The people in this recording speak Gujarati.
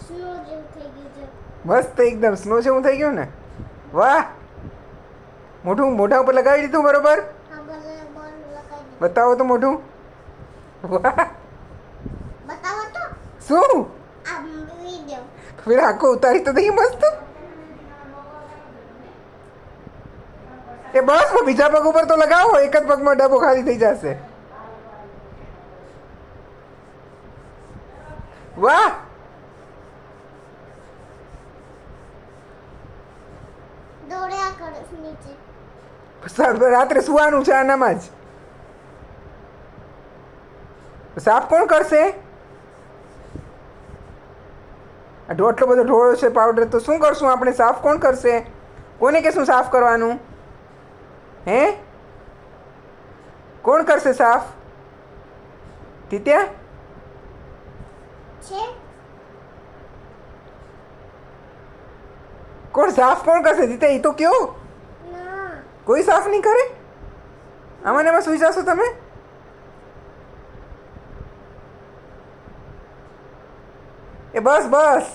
સ્નો જેવું થઈ ગયું છે. મસ્ત એકદમ સ્નો જેવું થઈ ગયું ને. વાહ, મોઢા ઉપર લગાવી દીધું બરોબર. હા બોલ લગાવી દીધું. બતાવો તો મોઢું. વાહ, બતાવો તો શું આ વિડિયો. ફિર આંખો ઉતારી તો દઈએ મસ્ત. એ બસ બીજા પગ ઉપર તો લગાવો, એક જ પગમાં ડબ્બો ખાલી થઈ જશે. વાહ, દોડ્યા કરે છે નીચે. રાત્રે સુવાનું છે આનામાં જ. સાફ કોણ કરશે? આટલો બધો ઢોળો છે પાવડર, તો શું કરશું આપણે? સાફ કોણ કરશે? કોને કહેશું સાફ કરવાનું? હે, કોણ કરશે સાફ? તીત્યા છે કોણ સાફ કોણ કરશે? તીત્યા એ તો કયો. ના કોઈ સાફ નહીં કરે. આમાં ને એમાં સુઈ જશો તમે. એ બસ બસ.